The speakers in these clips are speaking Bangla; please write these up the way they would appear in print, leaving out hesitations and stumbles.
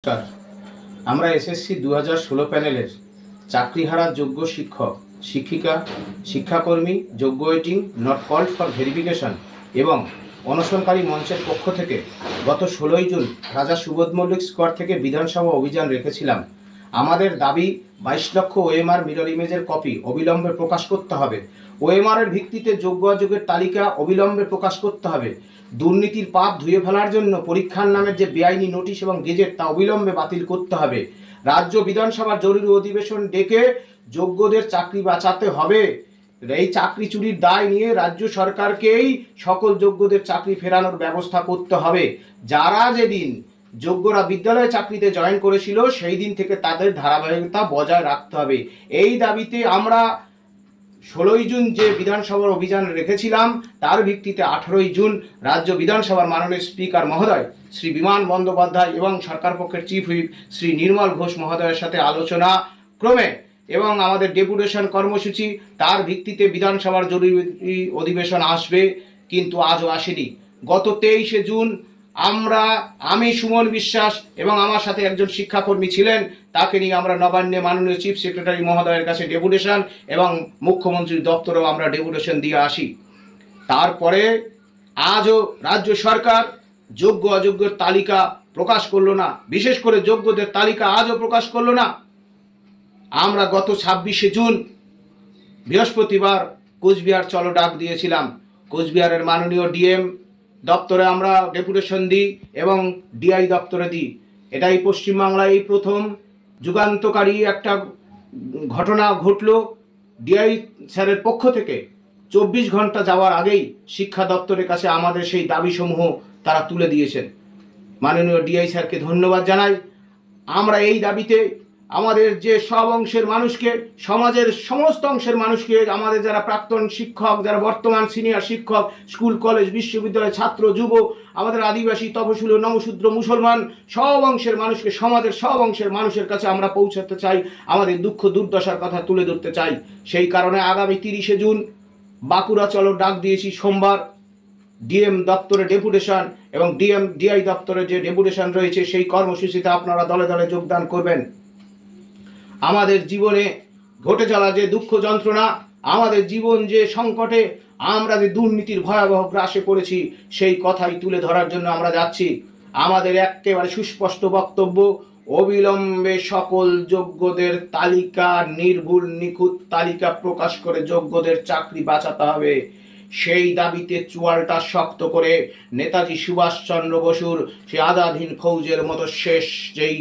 নমস্কার। আমরা এসএসসি 2016 প্যানেলের চাকরিহারা যোগ্য শিক্ষক, শিক্ষিকা, শিক্ষাকর্মী, যোগ্য waiting, not called for verification এবং অনশনকারী মঞ্চের পক্ষ থেকে গত 16ই জুন রাজা সুবোধ মল্লিক স্কোয়ার থেকে বিধানসভা অভিযান রেখেছিলাম। আমাদের দাবি 22 লক্ষ ওএমআর মিরর ইমেজের কপি অবিলম্বে প্রকাশ করতে হবে। ওএমআরের ভিত্তিতে যোগ্য অযোগ্যের তালিকা অবিলম্বে প্রকাশ করতে হবে। দুর্নীতির পাপ ধুয়ে ফেলার জন্য পরীক্ষার নামের যে বেআইনি নোটিশ এবং গেজেট তা অবিলম্বে বাতিল করতে হবে। রাজ্য বিধানসভার জরুরি অধিবেশন ডেকে যোগ্যদের চাকরি বাঁচাতে হবে। এই চাকরি চুরির দায় নিয়ে রাজ্য সরকারকেই সকল যোগ্যদের চাকরি ফেরানোর ব্যবস্থা করতে হবে। যারা যেদিন যোগ্যরা বিদ্যালয়ে চাকরিতে জয়েন করেছিল সেই দিন থেকে তাদের ধারাবাহিকতা বজায় রাখতে হবে। এই দাবিতে আমরা 16ই জুন যে বিধানসভার অভিযান রেখেছিলাম তার ভিত্তিতে 18ই জুন রাজ্য বিধানসভার মাননীয় স্পিকার মহোদয় শ্রী বিমান বন্দ্যোপাধ্যায় এবং সরকার পক্ষের চিফ হুইপ শ্রী নির্মল ঘোষ মহোদয়ের সাথে আলোচনা ক্রমে এবং আমাদের ডেপুটেশন কর্মসূচি তার ভিত্তিতে বিধানসভার জরুরি অধিবেশন আসবে, কিন্তু আজও আসেনি। গত 23শে জুন আমি সুমন বিশ্বাস এবং আমার সাথে একজন শিক্ষাকর্মী ছিলেন, তাকে নিয়ে আমরা নবান্নে মাননীয় চিফ সেক্রেটারি মহোদয়ের কাছে ডেপুটেশন এবং মুখ্যমন্ত্রীর দপ্তরেও আমরা ডেপুটেশন দিয়ে আসি। তারপরে আজও রাজ্য সরকার যোগ্য অযোগ্যের তালিকা প্রকাশ করলো না, বিশেষ করে যোগ্যদের তালিকা আজও প্রকাশ করলো না। আমরা গত 26শে জুন বৃহস্পতিবার কোচবিহার চলো ডাক দিয়েছিলাম। কোচবিহারের মাননীয় ডিএম দপ্তরে আমরা ডেপুটেশন দিই এবং ডিআই দপ্তরে দিই। এটাই পশ্চিমবাংলায় এই প্রথম যুগান্তকারী একটা ঘটনা ঘটল। ডিআই স্যারের পক্ষ থেকে 24 ঘন্টা যাওয়ার আগেই শিক্ষা দপ্তরের কাছে আমাদের সেই দাবিসমূহ তারা তুলে দিয়েছেন। মাননীয় ডিআই স্যারকে ধন্যবাদ জানাই। আমরা এই দাবিতে আমাদের যে সব অংশের মানুষকে, সমাজের সমস্ত অংশের মানুষকে, আমাদের যারা প্রাক্তন শিক্ষক, যারা বর্তমান সিনিয়র শিক্ষক, স্কুল কলেজ বিশ্ববিদ্যালয় ছাত্র যুব, আমাদের আদিবাসী তপশিলি নমশূদ্র মুসলমান সব অংশের মানুষকে, সমাজের সব অংশের মানুষের কাছে আমরা পৌঁছাতে চাই, আমাদের দুঃখ দুর্দশার কথা তুলে ধরতে চাই। সেই কারণে আগামী 30শে জুন বাঁকুড়া চলো ডাক দিয়েছি। সোমবার ডিএম দপ্তরে ডেপুটেশন এবং ডিআই দপ্তরে যে ডেপুটেশন রয়েছে সেই কর্মসূচিতে আপনারা দলে দলে যোগদান করবেন। আমাদের জীবনে ঘটে চলা যে দুঃখ যন্ত্রণা, আমাদের জীবন যে সংকটে, আমরা যে দুর্নীতির ভয়াবহ গ্রাসে পড়েছি সেই কথাই তুলে ধরার জন্য আমরা যাচ্ছি। আমাদের একেবারে সুস্পষ্ট বক্তব্য, অবিলম্বে সকল যোগ্যদের তালিকা, নির্ভুল নিখুঁত তালিকা প্রকাশ করে যোগ্যদের চাকরি বাঁচাতে হবে। সেই দাবিতে চোয়ালটা শক্ত করে নেতাজি সুভাষচন্দ্র বসুর সেই আজাদ হিন্দ ফৌজের মতো শেষ যেই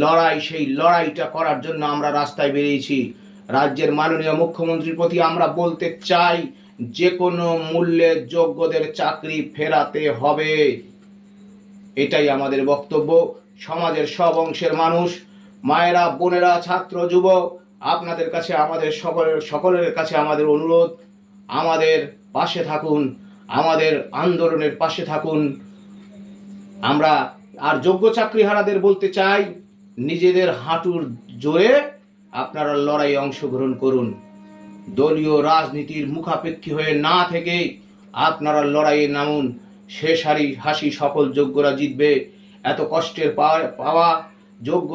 লড়াই, সেই লড়াইটা করার জন্য আমরা রাস্তায় বেরিয়েছি। রাজ্যের মাননীয় মুখ্যমন্ত্রীর প্রতি আমরা বলতে চাই, যে কোনো মূল্যে যোগ্যদের চাকরি ফেরাতে হবে। এটাই আমাদের বক্তব্য। সমাজের সব অংশের মানুষ, মায়েরা, বোনেরা, ছাত্র যুবক, আপনাদের কাছে আমাদের সকলের কাছে আমাদের অনুরোধ, আমাদের পাশে থাকুন, আমাদের আন্দোলনের পাশে থাকুন। আমরা আর যোগ্য চাকরিহারাদের বলতে চাই, নিজেদের হাঁটুর জোরে আপনারা লড়াই অংশগ্রহণ করুন। দলীয় রাজনীতির মুখাপেক্ষী হয়ে না থেকে আপনারা লড়াইয়ে নামুন। শেষ হাসি সকল যোগ্যরা জিতবে। এত কষ্টের পাওয়া যোগ্য